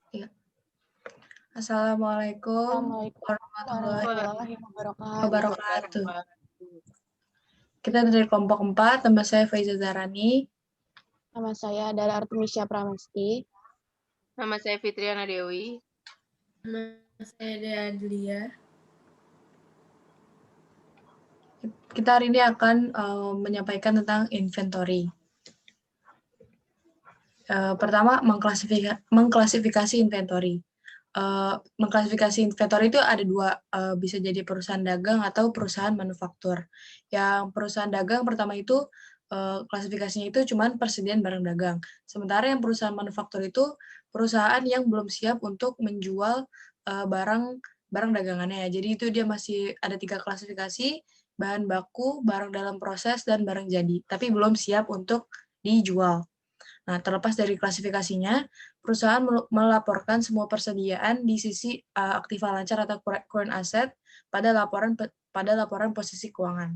Iya. Assalamualaikum Assalamualaikum warahmatullahi warahmatullahi wabarakatuh. wabarakatuh. Kita dari kelompok 4, nama saya Faiza Zahrani. Nama saya adalah Artemisya Pramesti. Nama saya Fitriana Dewi. Nama saya Dea Adlia. Kita hari ini akan menyampaikan tentang inventory. Pertama, mengklasifikasi inventory. Mengklasifikasi inventory itu ada dua, bisa jadi perusahaan dagang atau perusahaan manufaktur. Yang perusahaan dagang pertama itu klasifikasinya itu cuman persediaan barang dagang. Sementara yang perusahaan manufaktur itu perusahaan yang belum siap untuk menjual barang dagangannya. Jadi itu dia masih ada 3 klasifikasi, bahan baku, barang dalam proses, dan barang jadi, tapi belum siap untuk dijual. Nah, terlepas dari klasifikasinya, perusahaan melaporkan semua persediaan di sisi aktiva lancar atau current asset pada laporan posisi keuangan.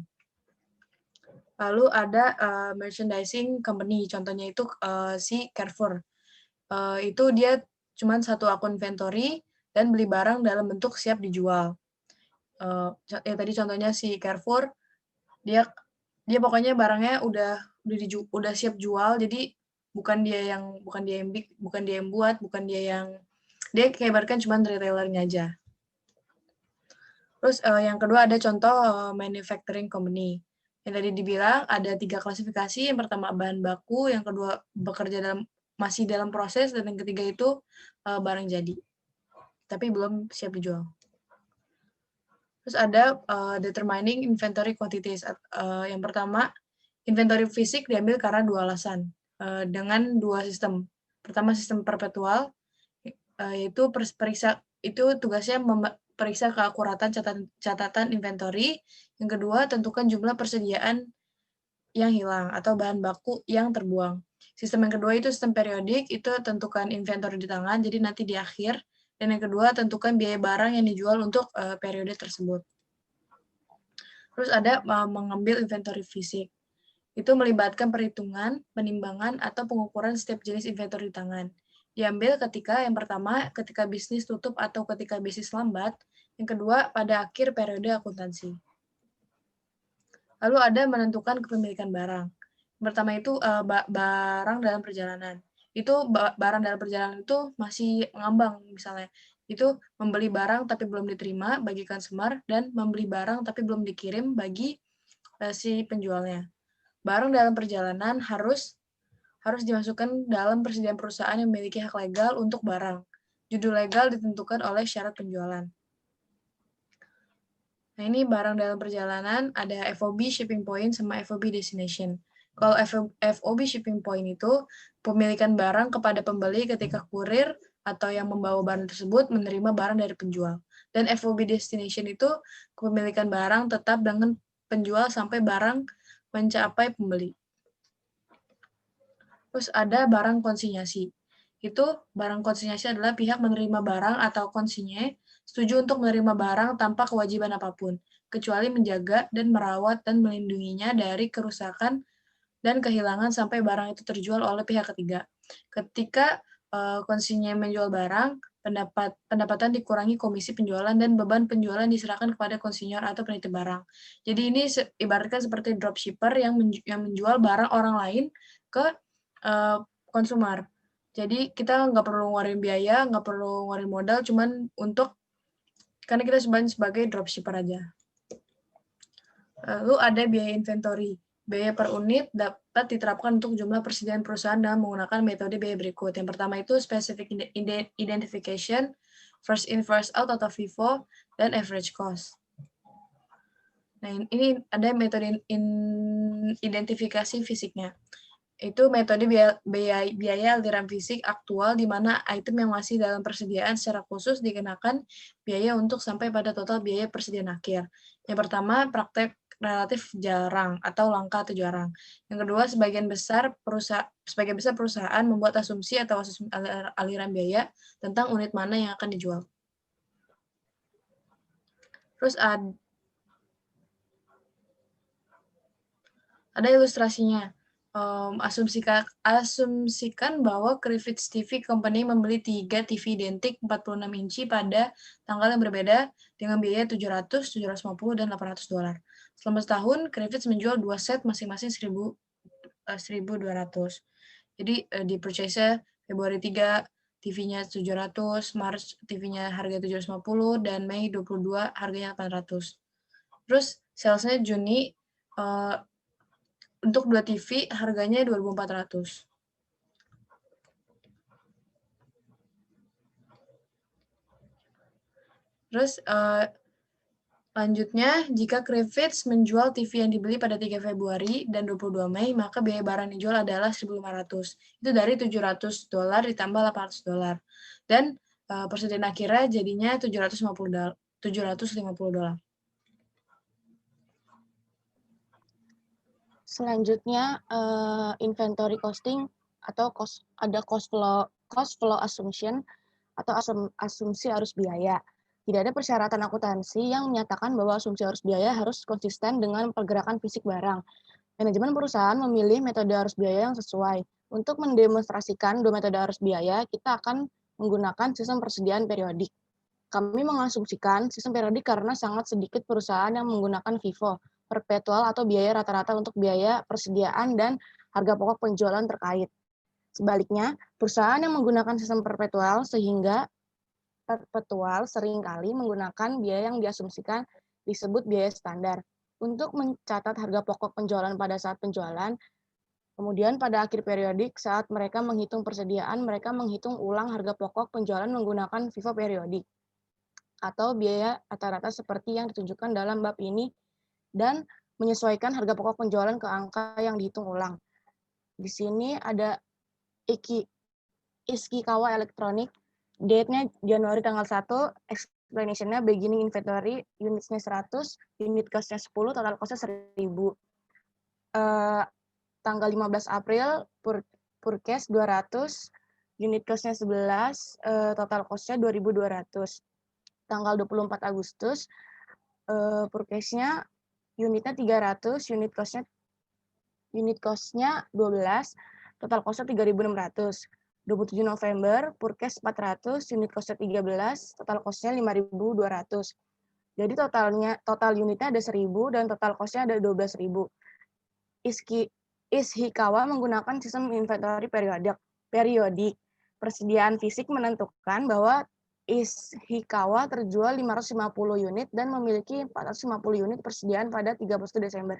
Lalu ada merchandising company, contohnya itu si Carrefour. Itu dia cuma satu akun inventory dan beli barang dalam bentuk siap dijual. Ya tadi contohnya si Carrefour, dia pokoknya barangnya udah siap jual, jadi bukan dia yang buat, dia kayak ibaratkan cuma retailernya aja. Terus yang kedua ada contoh manufacturing company. Yang tadi dibilang ada 3 klasifikasi. Yang pertama bahan baku, yang kedua masih dalam proses, dan yang ketiga itu barang jadi, tapi belum siap dijual. Terus ada determining inventory quantities. Yang pertama, inventory fisik diambil karena 2 alasan, dengan 2 sistem. Pertama sistem perpetual, yaitu itu tugasnya periksa keakuratan catatan inventory. Yang kedua, tentukan jumlah persediaan yang hilang atau bahan baku yang terbuang. Sistem yang kedua itu sistem periodik, itu tentukan inventory di tangan, jadi nanti di akhir. Dan yang kedua, tentukan biaya barang yang dijual untuk periode tersebut. Terus ada mengambil inventory fisik. Itu melibatkan perhitungan, penimbangan, atau pengukuran setiap jenis inventory di tangan. Diambil yang pertama, ketika bisnis tutup atau ketika bisnis lambat. Yang kedua, pada akhir periode akuntansi. Lalu ada menentukan kepemilikan barang. Yang pertama itu barang dalam perjalanan. Itu barang dalam perjalanan itu masih ngambang misalnya. Itu membeli barang tapi belum diterima bagi consumer, dan membeli barang tapi belum dikirim bagi si penjualnya. Barang dalam perjalanan harus dimasukkan dalam persediaan perusahaan yang memiliki hak legal untuk barang. Judul legal ditentukan oleh syarat penjualan. Nah, ini barang dalam perjalanan ada FOB, shipping point, sama FOB destination. Kalau FOB shipping point itu pemilikan barang kepada pembeli ketika kurir atau yang membawa barang tersebut menerima barang dari penjual. Dan FOB destination itu kepemilikan barang tetap dengan penjual sampai barang mencapai pembeli. Terus ada barang konsinyasi. Itu barang konsinyasi adalah pihak menerima barang atau konsinye setuju untuk menerima barang tanpa kewajiban apapun, kecuali menjaga dan merawat dan melindunginya dari kerusakan dan kehilangan sampai barang itu terjual oleh pihak ketiga. Ketika konsinye menjual barang, pendapatan dikurangi komisi penjualan dan beban penjualan diserahkan kepada konsinyur atau penitip barang. Jadi ini ibaratkan seperti dropshipper yang menjual barang orang lain ke konsumer. Jadi kita nggak perlu ngeluarin biaya, nggak perlu ngeluarin modal, cuman karena kita sebagai dropshipper aja. Lalu ada biaya inventory. Biaya per unit dapat diterapkan untuk jumlah persediaan perusahaan dengan menggunakan metode biaya berikut. Yang pertama itu specific identification, first in first out atau FIFO, dan average cost. Nah, ini ada metode identifikasi fisiknya. Itu metode biaya aliran fisik aktual, di mana item yang masih dalam persediaan secara khusus dikenakan biaya untuk sampai pada total biaya persediaan akhir. Yang pertama, praktek relatif jarang atau langka atau jarang. Yang kedua, sebagian besar perusahaan membuat asumsi atau aliran biaya tentang unit mana yang akan dijual. Terus ada ilustrasinya. asumsikan bahwa Griffiths TV Company membeli 3 TV identik 46 inci pada tanggal yang berbeda dengan biaya $700, $750, dan $800. Selama setahun, Griffiths menjual 2 set masing-masing 1.200. Jadi di purchase Februari 3 TV-nya 700, Maret TV-nya harga 750, dan Mei 22 harganya 800. Terus sales-nya Juni untuk 2 TV harganya 2.400. Terus lanjutnya, jika Griffiths menjual TV yang dibeli pada 3 Februari dan 22 Mei, maka biaya barang dijual adalah 1.500. Itu dari $700 ditambah $800. Dan persediaan akhirnya jadinya $750. Selanjutnya, inventory costing atau ada cost flow assumption atau asumsi arus biaya. Tidak ada persyaratan akuntansi yang menyatakan bahwa asumsi arus biaya harus konsisten dengan pergerakan fisik barang. Manajemen perusahaan memilih metode arus biaya yang sesuai. Untuk mendemonstrasikan dua metode arus biaya, kita akan menggunakan sistem persediaan periodik. Kami mengasumsikan sistem periodik karena sangat sedikit perusahaan yang menggunakan FIFO, perpetual atau biaya rata-rata untuk biaya persediaan dan harga pokok penjualan terkait. Sebaliknya, perusahaan yang menggunakan sistem perpetual seringkali menggunakan biaya yang diasumsikan disebut biaya standar. Untuk mencatat harga pokok penjualan pada saat penjualan, kemudian pada akhir periodik saat mereka menghitung persediaan, mereka menghitung ulang harga pokok penjualan menggunakan FIFO periodik atau biaya rata-rata seperti yang ditunjukkan dalam bab ini dan menyesuaikan harga pokok penjualan ke angka yang dihitung ulang. Di sini ada Ishikawa Electronic, date-nya Januari tanggal 1, explanation-nya beginning inventory, units-nya 100, unit cost-nya 10, total cost-nya 1.000. Tanggal 15 April, purchase 200, unit cost-nya 11, total cost-nya 2.200. Tanggal 24 Agustus, purchase-nya unitnya 300, unit cost-nya 12, total cost-nya 3.600. 27 November, purchase 400, unit cost-nya 13, total cost-nya 5.200. Jadi total unitnya ada 1.000 dan total cost-nya ada 12.000. Ishikawa menggunakan sistem inventory periodik. Persediaan fisik menentukan bahwa Ishikawa terjual 550 unit dan memiliki 450 unit persediaan pada 31 Desember.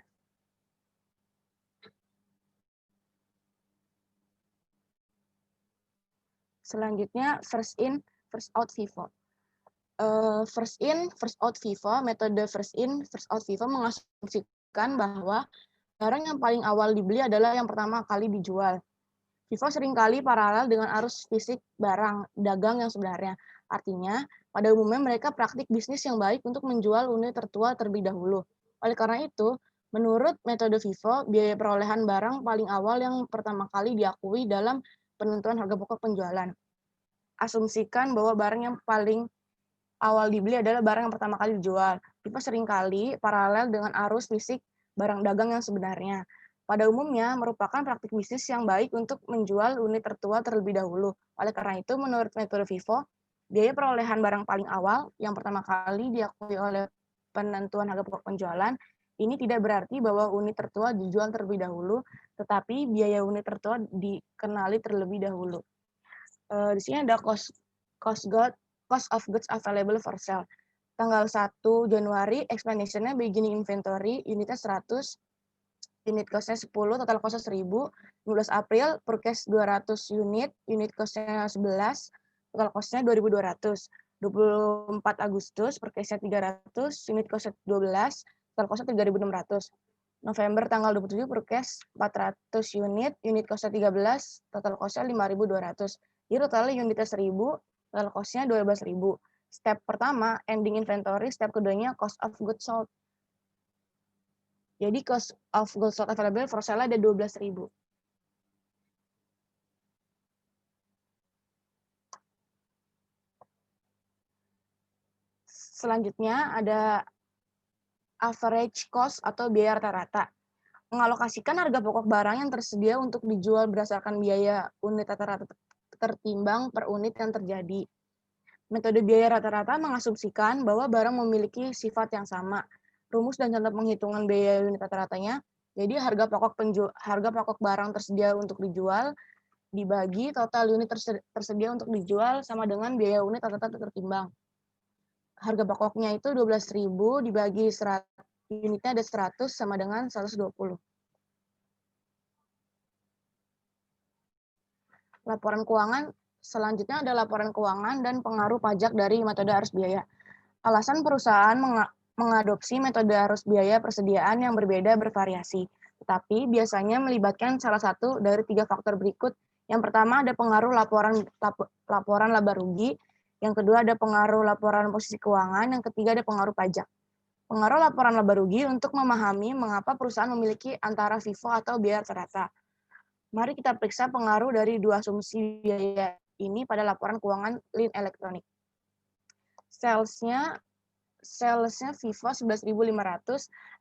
Selanjutnya, first in, first out FIFO. First in, first out FIFO, metode first in, first out FIFO mengasumsikan bahwa barang yang paling awal dibeli adalah yang pertama kali dijual. FIFO seringkali paralel dengan arus fisik barang dagang yang sebenarnya. Artinya, pada umumnya mereka praktik bisnis yang baik untuk menjual unit tertua terlebih dahulu. Oleh karena itu, menurut metode FIFO, biaya perolehan barang paling awal yang pertama kali diakui dalam penentuan harga pokok penjualan. Asumsikan bahwa barang yang paling awal dibeli adalah barang yang pertama kali dijual. FIFO seringkali paralel dengan arus fisik barang dagang yang sebenarnya. Pada umumnya merupakan praktik bisnis yang baik untuk menjual unit tertua terlebih dahulu. Oleh karena itu, menurut metode FIFO, biaya perolehan barang paling awal yang pertama kali diakui oleh penentuan harga pokok penjualan ini tidak berarti bahwa unit tertua dijual terlebih dahulu, tetapi biaya unit tertua dikenali terlebih dahulu. Di sini ada cost of goods available for sale. Tanggal 1 Januari, explanation-nya beginning inventory, unitnya 100, unit cost-nya 10, total cost-nya 1.000. 15 April, purchase 200 unit cost-nya 11, total cost-nya 2.200. 24 Agustus, purchase-nya 300, unit cost-nya 12, total cost-nya 3.600. November tanggal 27, purchase 400 unit cost-nya 13, total cost-nya 5.200. Jadi totalnya unitnya 1.000, total cost-nya 12.000. Step pertama, ending inventory. Step keduanya, cost of goods sold. Jadi cost of goods sold available for sale ada 12.000. Selanjutnya ada average cost atau biaya rata-rata. mengalokasikan harga pokok barang yang tersedia untuk dijual berdasarkan biaya unit rata-rata tertimbang per unit yang terjadi. Metode biaya rata-rata mengasumsikan bahwa barang memiliki sifat yang sama. Rumus dan contoh penghitungan biaya unit rata-ratanya, jadi harga pokok barang tersedia untuk dijual dibagi total unit tersedia untuk dijual sama dengan biaya unit rata-rata tertimbang. Harga pokoknya itu 12.000 dibagi 100, unitnya ada 100 sama dengan 120. Laporan keuangan selanjutnya ada laporan keuangan dan pengaruh pajak dari metode arus biaya. Alasan perusahaan mengadopsi metode arus biaya persediaan yang berbeda bervariasi, tetapi biasanya melibatkan salah satu dari 3 faktor berikut. Yang pertama ada pengaruh laporan laba rugi, yang kedua ada pengaruh laporan posisi keuangan, yang ketiga ada pengaruh pajak. Pengaruh laporan laba rugi untuk memahami mengapa perusahaan memiliki antara FIFO atau biaya rata-rata. Mari kita periksa pengaruh dari 2 asumsi biaya ini pada laporan keuangan Lean Elektronik. Salesnya FIFO 11.500,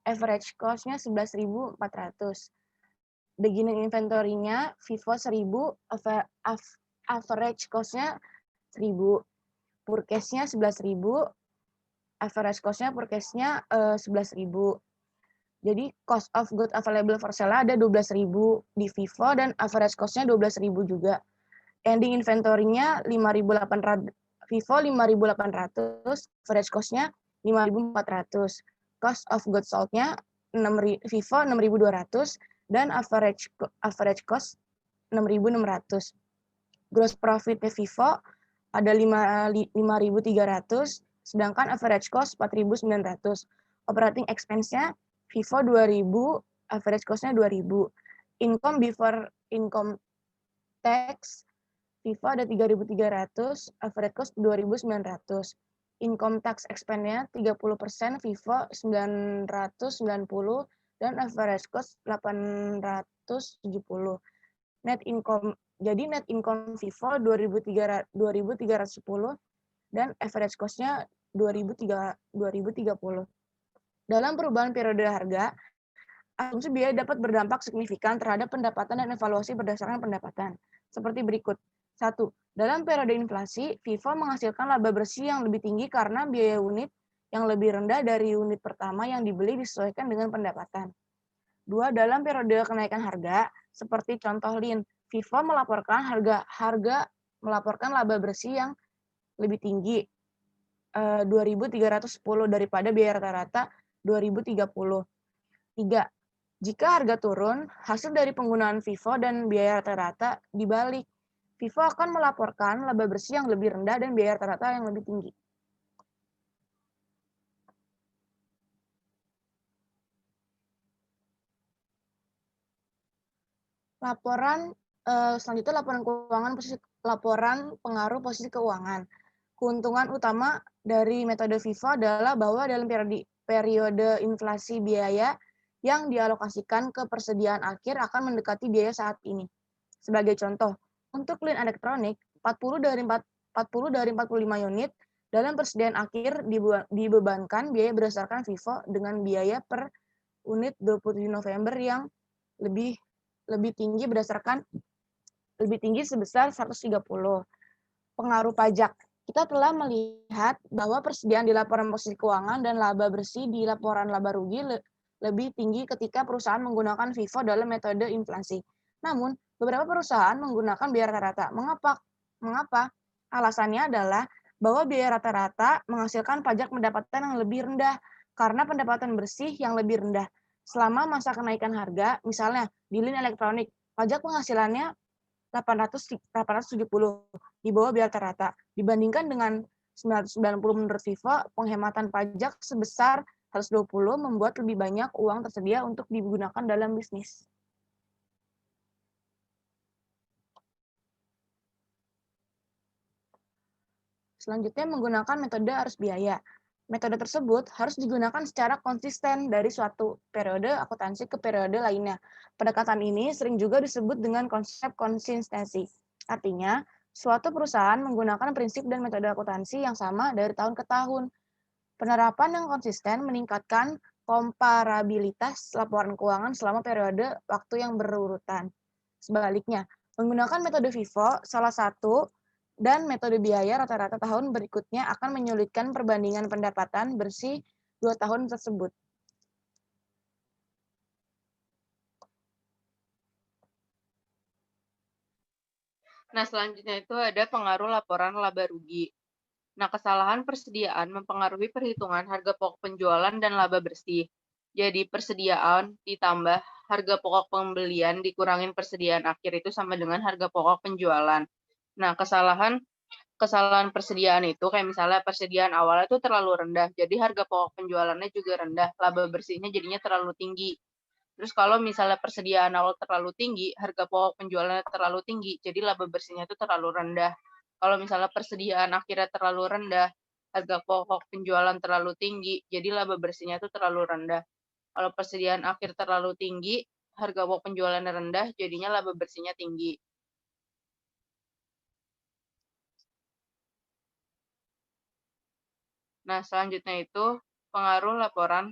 average cost-nya 11.400. Beginning inventory-nya FIFO 1.000, average cost-nya 1.000. Purchase-nya 11.000, average cost-nya purchase-nya 11.000. Jadi cost of good available for sale ada 12.000 di FIFO dan average cost-nya 12.000 juga. Ending inventory-nya 5.800, FIFO 5.800, average cost-nya 5.400. Cost of goods sold-nya FIFO 6.200 dan average cost 6.600. Gross profit-nya FIFO ada 5.300, sedangkan average cost 4.900. Operating expense-nya FIFO 2.000, average cost-nya 2.000. Income before income tax, FIFO ada 3.300, average cost 2.900. Income tax expense-nya 30%, FIFO 990, dan average cost 870. Net income, jadi net income FIFO 2.310, dan average cost-nya 2.030. Dalam perubahan periode harga, asumsi biaya dapat berdampak signifikan terhadap pendapatan dan evaluasi berdasarkan pendapatan. Seperti berikut. 1. Dalam periode inflasi, FIFO menghasilkan laba bersih yang lebih tinggi karena biaya unit yang lebih rendah dari unit pertama yang dibeli disesuaikan dengan pendapatan. 2. Dalam periode kenaikan harga, seperti contoh Lean, FIFO melaporkan melaporkan laba bersih yang lebih tinggi, 2.310 daripada biaya rata-rata 2030. 3. Jika harga turun, hasil dari penggunaan FIFO dan biaya rata-rata dibalik. FIFO akan melaporkan laba bersih yang lebih rendah dan biaya rata-rata yang lebih tinggi. Selanjutnya laporan pengaruh posisi keuangan. Keuntungan utama dari metode FIFO adalah bahwa dalam periode inflasi biaya yang dialokasikan ke persediaan akhir akan mendekati biaya saat ini. Sebagai contoh, untuk Lean Elektronik, 40 dari 45 unit dalam persediaan akhir dibebankan biaya berdasarkan FIFO dengan biaya per unit 27 November yang lebih tinggi sebesar 130. Pengaruh pajak. Kita telah melihat bahwa persediaan di laporan posisi keuangan dan laba bersih di laporan laba rugi lebih tinggi ketika perusahaan menggunakan FIFO dalam metode inflasi. Namun, beberapa perusahaan menggunakan biaya rata-rata. Mengapa? Alasannya adalah bahwa biaya rata-rata menghasilkan pajak pendapatan yang lebih rendah karena pendapatan bersih yang lebih rendah. Selama masa kenaikan harga, misalnya di Lean Elektronik, pajak penghasilannya 870 di bawah biaya rata-rata. Dibandingkan dengan 990 menurut FIFO, penghematan pajak sebesar 120 membuat lebih banyak uang tersedia untuk digunakan dalam bisnis. Selanjutnya menggunakan metode arus biaya. Metode tersebut harus digunakan secara konsisten dari suatu periode akuntansi ke periode lainnya. Pendekatan ini sering juga disebut dengan konsep konsistensi. Artinya, suatu perusahaan menggunakan prinsip dan metode akuntansi yang sama dari tahun ke tahun. Penerapan yang konsisten meningkatkan komparabilitas laporan keuangan selama periode waktu yang berurutan. Sebaliknya, menggunakan metode FIFO, salah satu dan metode biaya rata-rata tahun berikutnya akan menyulitkan perbandingan pendapatan bersih 2 tahun tersebut. Nah, selanjutnya itu ada pengaruh laporan laba rugi. Nah, kesalahan persediaan mempengaruhi perhitungan harga pokok penjualan dan laba bersih. Jadi, persediaan ditambah harga pokok pembelian dikurangin persediaan akhir itu sama dengan harga pokok penjualan. Nah, kesalahan persediaan itu kayak misalnya persediaan awalnya itu terlalu rendah, jadi harga pokok penjualannya juga rendah, laba bersihnya jadinya terlalu tinggi. Terus kalau misalnya persediaan awal terlalu tinggi, harga pokok penjualannya terlalu tinggi, jadi laba bersihnya itu terlalu rendah. Kalau misalnya persediaan akhirnya terlalu rendah, harga pokok penjualan terlalu tinggi, jadi laba bersihnya itu terlalu rendah. Kalau persediaan akhir terlalu tinggi, harga pokok penjualannya rendah, jadinya laba bersihnya tinggi. Nah, selanjutnya itu pengaruh laporan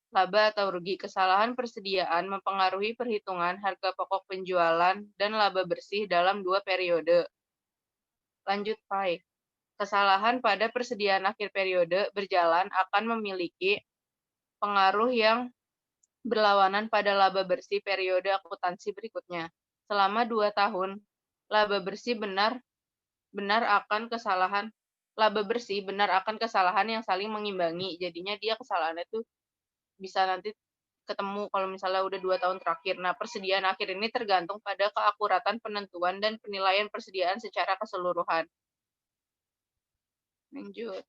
laba atau rugi. Kesalahan persediaan mempengaruhi perhitungan harga pokok penjualan dan laba bersih dalam 2 periode. Lanjut, Pai. Kesalahan pada persediaan akhir periode berjalan akan memiliki pengaruh yang berlawanan pada laba bersih periode akuntansi berikutnya. Selama 2 tahun, laba bersih laba bersih benar akan kesalahan yang saling mengimbangi. Jadinya dia kesalahannya itu bisa nanti ketemu kalau misalnya udah 2 tahun terakhir. Nah, persediaan akhir ini tergantung pada keakuratan penentuan dan penilaian persediaan secara keseluruhan. Lanjut,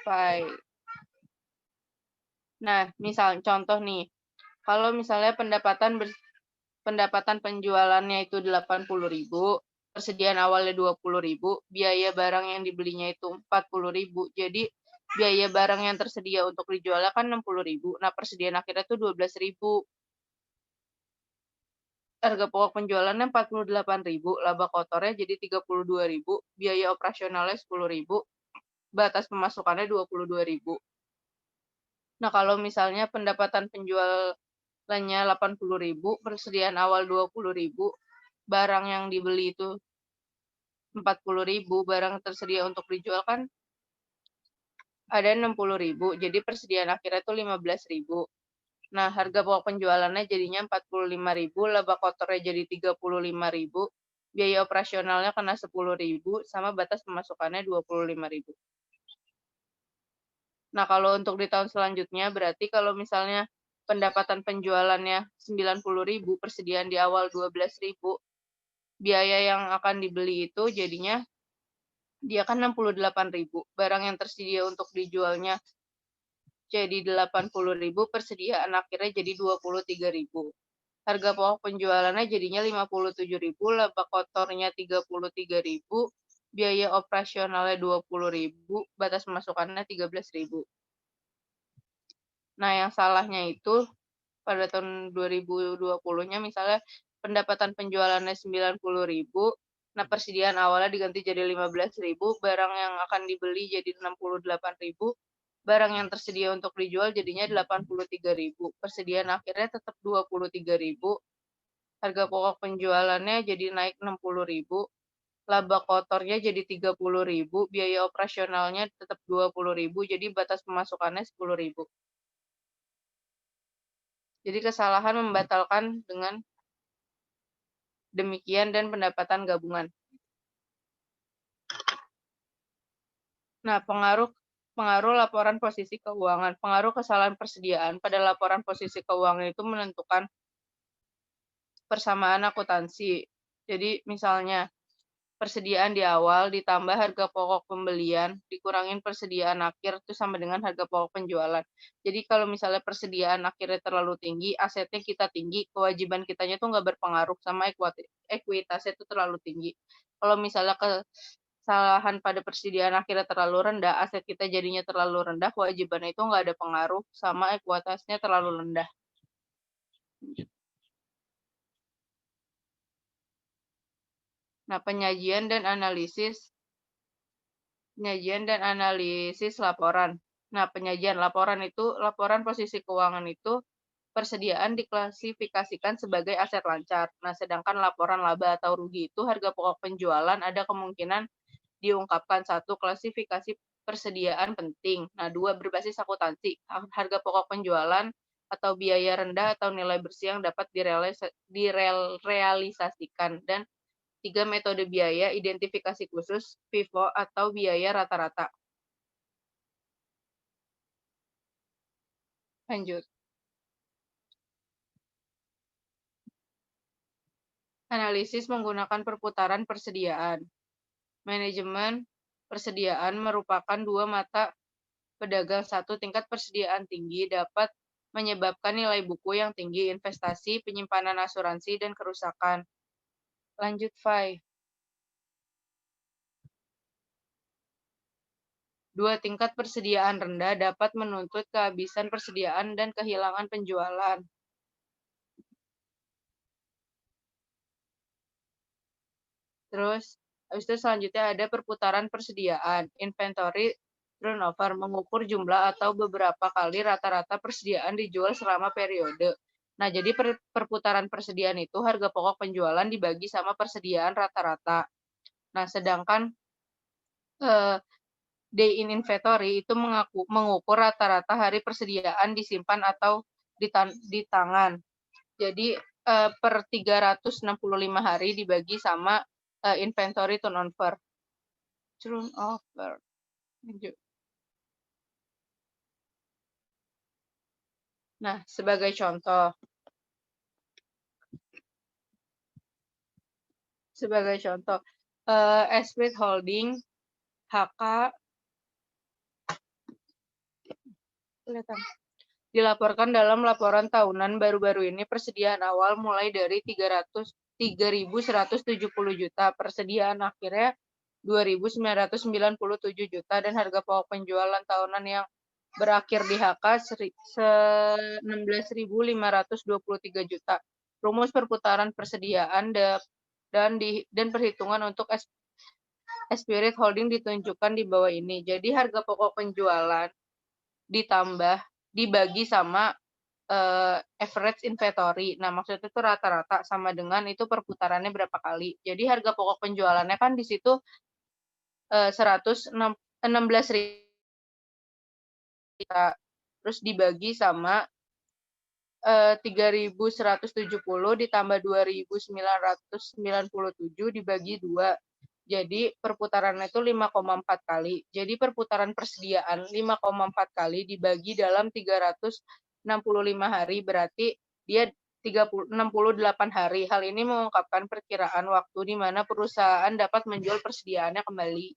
Pai. Nah, misal contoh nih, kalau misalnya pendapatan penjualannya itu 80.000, persediaan awalnya 20.000, biaya barang yang dibelinya itu 40.000. Jadi biaya barang yang tersedia untuk dijualnya kan 60.000. Nah, persediaan akhirnya itu 12.000. Harga pokok penjualannya 48.000, laba kotornya jadi 32.000, biaya operasionalnya 10.000, batas pemasukannya 22.000. Nah, kalau misalnya pendapatan penjualannya 80.000, persediaan awal 20.000, barang yang dibeli itu 40.000, barang tersedia untuk dijual kan ada 60.000, jadi persediaan akhirnya itu 15.000. Nah, harga pokok penjualannya jadinya 45.000, laba kotornya jadi 35.000, biaya operasionalnya kena 10.000, sama batas pemasukannya 25.000. Nah, kalau untuk di tahun selanjutnya, berarti kalau misalnya pendapatan penjualannya 90.000, persediaan di awal 12.000, biaya yang akan dibeli itu jadinya dia kan 68.000. Barang yang tersedia untuk dijualnya jadi 80.000, persediaan akhirnya jadi 23.000. Harga pokok penjualannya jadinya 57.000, laba kotornya 33.000, biaya operasionalnya 20.000, batas pemasukannya 13.000. Nah, yang salahnya itu pada tahun 2020-nya misalnya pendapatan penjualannya 90.000, nah persediaan awalnya diganti jadi 15.000, barang yang akan dibeli jadi 68.000, barang yang tersedia untuk dijual jadinya 83.000, persediaan akhirnya tetap 23.000, harga pokok penjualannya jadi naik 60.000, laba kotornya jadi 30.000, biaya operasionalnya tetap 20.000, jadi batas pemasukannya 10.000. Jadi kesalahan membatalkan dengan demikian dan pendapatan gabungan. Nah, pengaruh laporan posisi keuangan. Pengaruh kesalahan persediaan pada laporan posisi keuangan itu menentukan persamaan akuntansi. Jadi misalnya persediaan di awal ditambah harga pokok pembelian dikurangin persediaan akhir itu sama dengan harga pokok penjualan. Jadi kalau misalnya persediaan akhirnya terlalu tinggi, asetnya kita tinggi, kewajiban kitanya tuh nggak berpengaruh sama ekuitasnya itu terlalu tinggi. Kalau misalnya kesalahan pada persediaan akhirnya terlalu rendah, aset kita jadinya terlalu rendah, kewajibannya itu nggak ada pengaruh sama ekuitasnya terlalu rendah. Nah, penyajian dan analisis Penyajian dan analisis laporan. Nah, penyajian laporan itu, laporan posisi keuangan itu, persediaan diklasifikasikan sebagai aset lancar. Nah, sedangkan laporan laba atau rugi itu harga pokok penjualan ada kemungkinan diungkapkan. 1. Klasifikasi persediaan penting. Nah, 2. Berbasis akuntansi. Harga pokok penjualan atau biaya rendah atau nilai bersih yang dapat direalisasikan. Dan 3. Metode biaya identifikasi khusus, FIFO, atau biaya rata-rata. Lanjut. Analisis menggunakan perputaran persediaan. Manajemen persediaan merupakan dua mata pedagang. 1. Tingkat persediaan tinggi dapat menyebabkan nilai buku yang tinggi, investasi, penyimpanan asuransi, dan kerusakan. Lanjut, Fai. 2. Tingkat persediaan rendah dapat menuntut kehabisan persediaan dan kehilangan penjualan. Terus, habis itu selanjutnya ada perputaran persediaan. Inventory turnover mengukur jumlah atau beberapa kali rata-rata persediaan dijual selama periode. Nah, jadi perputaran persediaan itu harga pokok penjualan dibagi sama persediaan rata-rata. Nah, sedangkan day in inventory itu mengukur rata-rata hari persediaan disimpan atau di tangan. Jadi per 365 hari dibagi sama inventory turnover. Turnover. Lanjut. Nah, sebagai contoh. Esprit Holding, HK, kelihatan. Dilaporkan dalam laporan tahunan baru-baru ini persediaan awal mulai dari 3.170 juta, persediaan akhirnya 2.997 juta, dan harga pokok penjualan tahunan yang berakhir di HK 16.523 juta. Rumus perputaran persediaan dan perhitungan untuk Esprit Holding ditunjukkan di bawah ini. Jadi harga pokok penjualan dibagi sama average inventory. Nah, maksudnya itu rata-rata sama dengan itu perputarannya berapa kali. Jadi harga pokok penjualannya kan di situ 116.000, terus dibagi sama 3.170 ditambah 2.997 dibagi 2. Jadi perputarannya itu 5,4 kali. Jadi perputaran persediaan 5,4 kali dibagi dalam 365 hari berarti dia 68 hari. Hal ini mengungkapkan perkiraan waktu di mana perusahaan dapat menjual persediaannya kembali.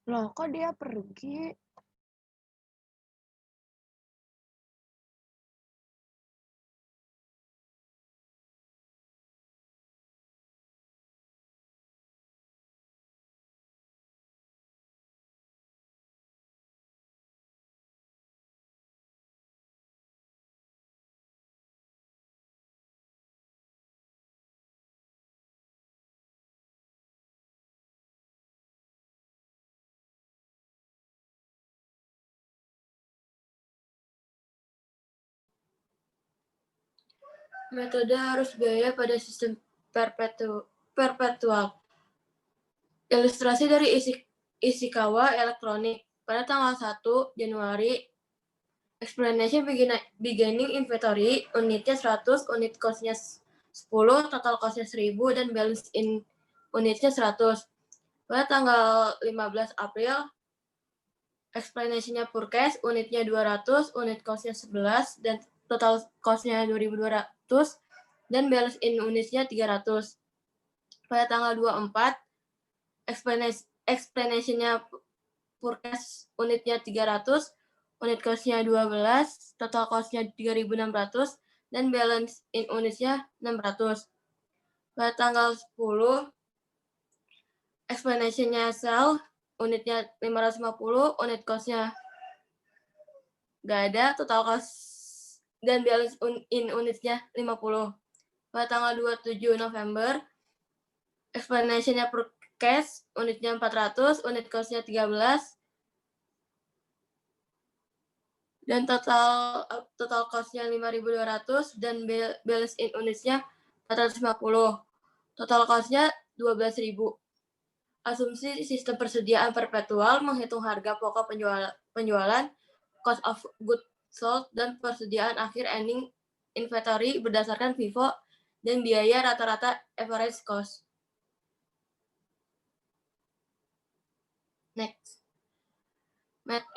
Loh, kok dia pergi? Metode arus biaya pada sistem perpetual. Ilustrasi dari Ishikawa Elektronik. Pada tanggal 1 Januari, explanation beginning inventory, unitnya 100, unit cost-nya 10, total cost-nya 1000, dan balance in unitnya 100. Pada tanggal 15 April, explanation-nya purchase, unitnya 200, unit cost-nya 11, dan total cost-nya 2200, dan balance in unitnya 300. Pada tanggal 24, explanation-nya purchase unitnya 300, unit cost-nya 12, total cost-nya 3.600, dan balance in unitnya 600. Pada tanggal 10, explanation-nya sell, unitnya 550, unit cost-nya nggak ada, total cost dan balance in unitnya 50. Pada tanggal 27 November, explanation-nya purchase, unitnya 400, unit cost-nya 13, dan total cost-nya 5.200, dan balance in unitnya 450. Total cost-nya 12.000. Asumsi sistem persediaan perpetual menghitung harga pokok penjualan, cost of goods sold, dan persediaan akhir ending inventory berdasarkan FIFO dan biaya rata-rata average cost. Next.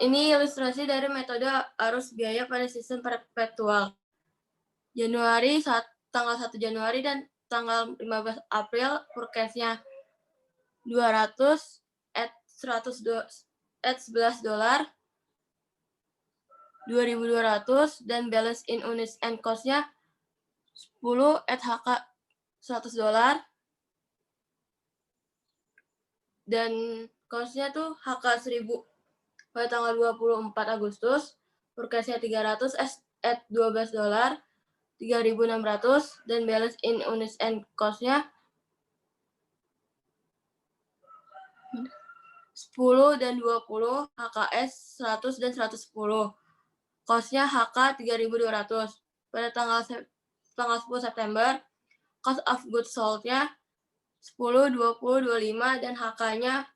Ini ilustrasi dari metode arus biaya pada sistem perpetual. Tanggal 1 Januari dan tanggal 15 April, purchase-nya 200 at $11, 2.200, dan balance in units and cost-nya 10 at HK $100, dan cost-nya tuh HK 1.000. Pada tanggal 24 Agustus, purchase-nya 300 at $12, 3.600, dan balance in units and cost-nya 10 dan 20, HKS 100 dan 110. Cost-nya HK 3.200. Pada tanggal 10 September, cost of goods sold-nya 10, 20, 25, dan HK-nya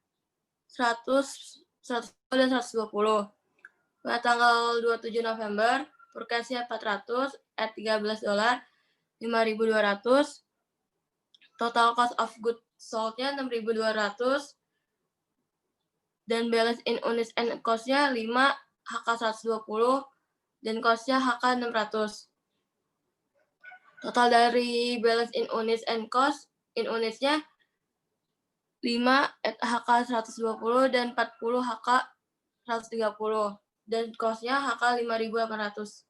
100 dan 120. Pada tanggal 27 November, purchase-nya 400 at $13, 5.200. Total cost of goods sold-nya 6.200. Dan balance in units and cost-nya 5, HK 120, dan cost-nya HK 600. Total dari balance in units and cost, in units-nya 5 at HK 120 dan 40 HK 130. Dan cost-nya HK 5.800.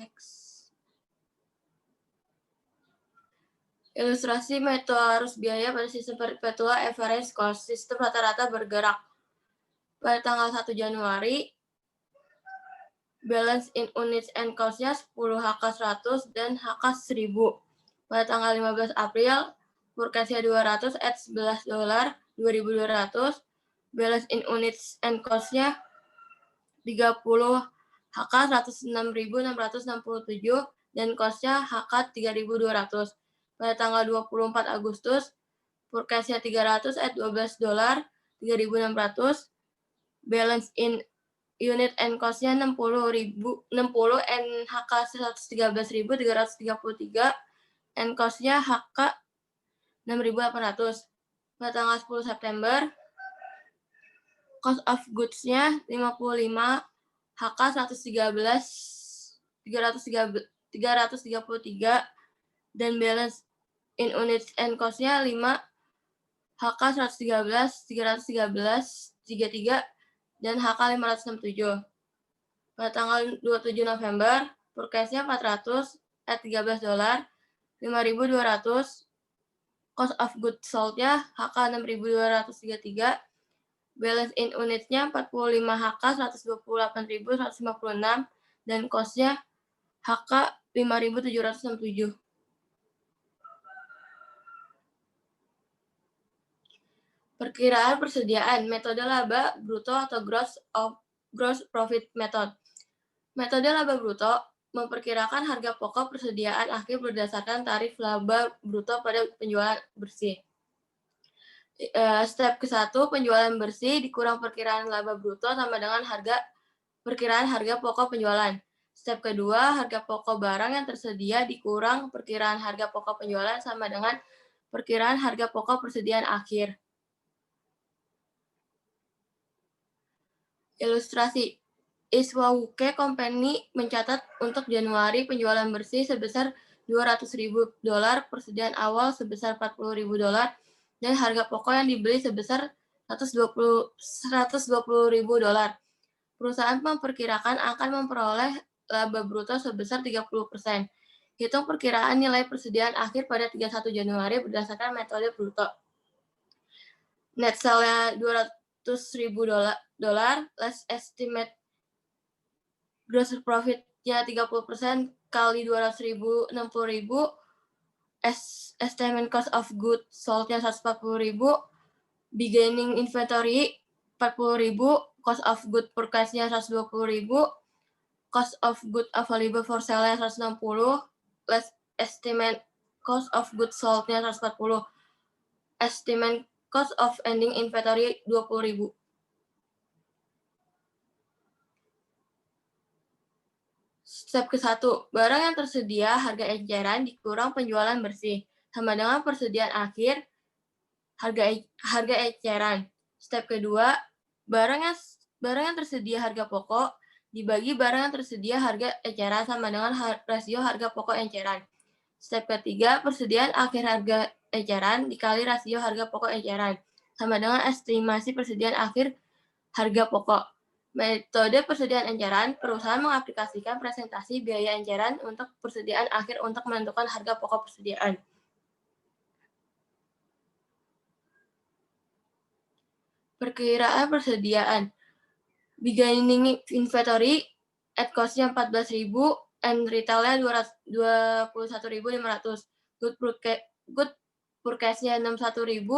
Next. Ilustrasi metode arus biaya pada sistem perpetual average cost, sistem rata-rata bergerak. Pada tanggal 1 Januari, balance in units and cost-nya 10 HK 100 dan HK 1.000. Pada tanggal 15 April, purchase-nya 200 at $11, 2.200. Balance in units and cost-nya 30 HK 106.667 dan cost-nya HK 3.200. Pada tanggal 24 Agustus, purchase-nya 300 at $12, 3.600. Balance in unit and cost-nya 60 and HK 113.333, and cost-nya HK 6.800. Pada tanggal 10 September, cost of goods-nya 55, HK 333, dan balance in units and cost-nya 5, HK 113, 33, dan HK 567. Pada tanggal 27 November, purchase-nya 400 at $13, 5.200. Cost of goods sold-nya HK 6.233. Balance in units-nya 45 HK 128.156, dan cost-nya HK 5.767. Perkiraan persediaan, metode laba bruto atau gross profit method. Metode laba bruto memperkirakan harga pokok persediaan akhir berdasarkan tarif laba bruto pada penjualan bersih. Step ke-1, penjualan bersih dikurang perkiraan laba bruto sama dengan perkiraan harga pokok penjualan. Step kedua, harga pokok barang yang tersedia dikurang perkiraan harga pokok penjualan sama dengan perkiraan harga pokok persediaan akhir. Ilustrasi. Iswauke Company mencatat untuk Januari penjualan bersih sebesar $200.000, persediaan awal sebesar $40.000, dan harga pokok yang dibeli sebesar $120.000. Perusahaan memperkirakan akan memperoleh laba bruto sebesar 30%. Hitung perkiraan nilai persediaan akhir pada 31 Januari berdasarkan metode bruto. Net sale-nya $200.000, less estimate gross profit-nya 30% kali 200.000, 60.000, estimate cost of goods sold-nya 140.000, beginning inventory 40.000, cost of goods purchase-nya 120.000, cost of goods available for sale-nya 160, less estimate cost of goods sold-nya 140, estimate cost of ending inventory 20.000. Step ke-1, barang yang tersedia harga eceran dikurang penjualan bersih, sama dengan persediaan akhir harga eceran. Step kedua, barang yang tersedia harga pokok dibagi barang yang tersedia harga eceran sama dengan rasio harga pokok eceran. Step ketiga, persediaan akhir harga eceran dikali rasio harga pokok eceran, sama dengan estimasi persediaan akhir harga pokok. Metode persediaan eceran, perusahaan mengaplikasikan presentasi biaya eceran untuk persediaan akhir untuk menentukan harga pokok persediaan. Perkiraan persediaan. Beginning inventory at cost-nya 14.000 and retail-nya 21.500. Good purchase-nya 61.000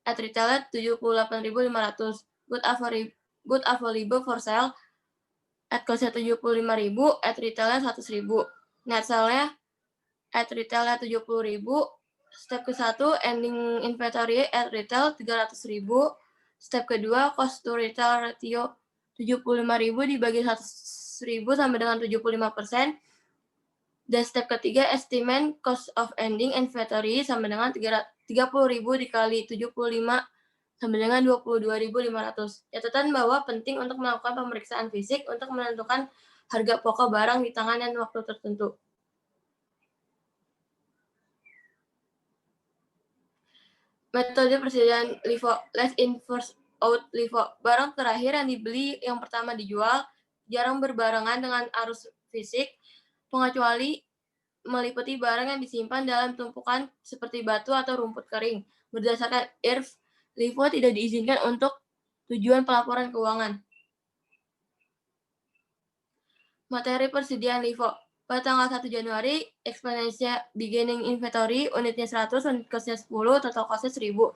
at retail-nya 78.500. Good available for sale at cost-nya 75.000 at retail-nya 100.000. Net sale-nya at retail-nya 70.000. Step ke-1, ending inventory at retail 300.000. Step kedua, cost to retail ratio 75.000 dibagi 100.000 sama dengan 75%. Dan step ketiga, estimate cost of ending inventory sama dengan 30.000 dikali 75 sama dengan 22.500. Catatan bahwa penting untuk melakukan pemeriksaan fisik untuk menentukan harga pokok barang di tangan dan waktu tertentu. Metode persediaan LIFO, last in first out LIFO. Barang terakhir yang dibeli yang pertama dijual, jarang berbarengan dengan arus fisik, pengecuali meliputi barang yang disimpan dalam tumpukan seperti batu atau rumput kering. Berdasarkan IRF, LIFO tidak diizinkan untuk tujuan pelaporan keuangan. Materi persediaan LIFO. Pada tanggal 1 Januari, expense-nya beginning inventory, unitnya 100, unit cost-nya 10, total cost-nya 1.000.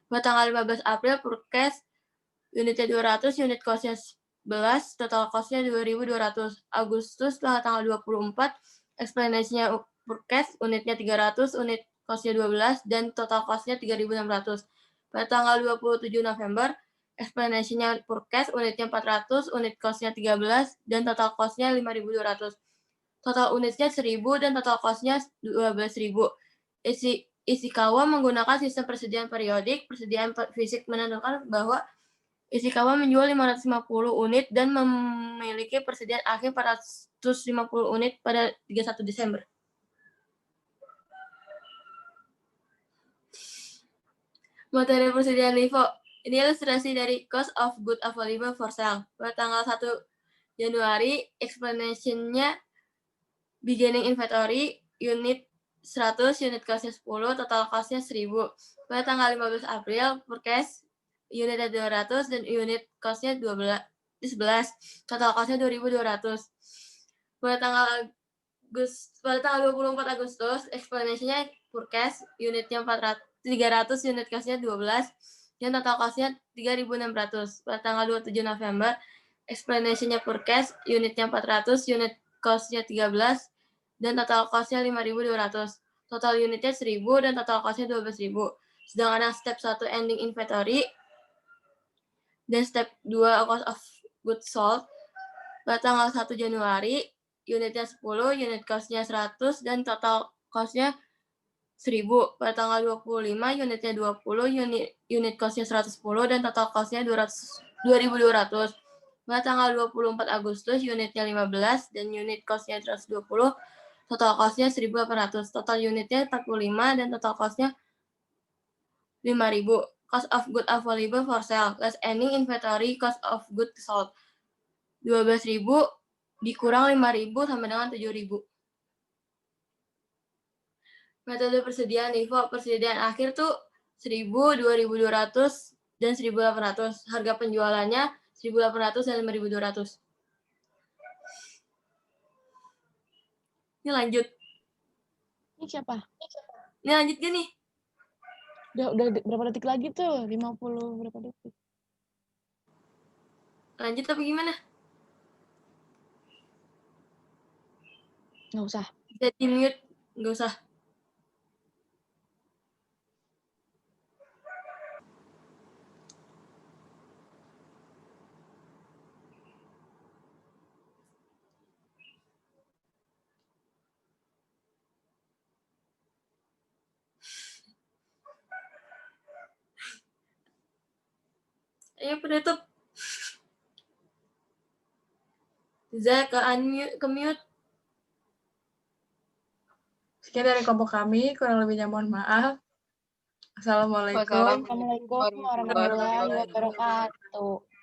Pada tanggal 15 April, purchase, unitnya 200, unit cost-nya 11, total cost-nya 2.200. Agustus, pada tanggal 24, expense-nya purchase, unitnya 300, unit cost-nya 12, dan total cost-nya 3.600. Pada tanggal 27 November, expense-nya purchase, unitnya 400, unit cost-nya 13, dan total cost-nya 5.200. Total unitnya 1.000 dan total cost-nya 12.000. Ishikawa menggunakan sistem persediaan periodik. Persediaan fisik menentukan bahwa Ishikawa menjual 550 unit dan memiliki persediaan akhir 450 unit pada 31 Desember. Materi persediaan LIFO. Ini ilustrasi dari cost of goods available for sale. Pada tanggal 1 Januari, explanation-nya beginning inventory, unit 100, unit cost-nya 10, total cost-nya 1.000. Pada tanggal 15 April, purchase, unitnya 200, dan unit cost-nya 11, total cost-nya 2.200. Pada tanggal 24 Agustus, explanation-nya purchase, unitnya 300, unit cost-nya 12, dan total cost-nya 3.600. Pada tanggal 27 November, explanation-nya purchase, unitnya 400, unit cost-nya 13, dan total cost-nya 5.200. Total unitnya 1.000 dan total cost-nya 12.000. Sedangkan yang step 1 ending inventory dan step 2 cost of goods sold pada tanggal 1 Januari, unitnya 10, unit cost-nya 100, dan total cost-nya 1.000. Pada tanggal 25, unitnya 20, unit cost-nya 110, dan total cost-nya 2.200. Pada tanggal 24 Agustus, unitnya 15, dan unit cost-nya 120, total cost-nya 1.800. Total unitnya 45, dan total cost-nya 5.000. Cost of good available for sale, less ending inventory cost of good sold. 12.000 dikurang 5.000 sama dengan 7.000. Metode persediaan LIFO, persediaan akhir tuh 1.000, 2.200, dan 1.800. Harga penjualannya 1.800 dan 5.200. Ini lanjut. Ini siapa? Ini lanjut gak nih? Udah berapa detik lagi tuh? 50 berapa detik? Lanjut apa gimana? Nggak usah. Bisa di mute, nggak usah. Ayo penutup. Zak ke unmute, ke mute. Sekian dari kelompok kami, kurang lebihnya mohon maaf. Assalamualaikum. Assalamualaikum warahmatullahi wabarakatuh.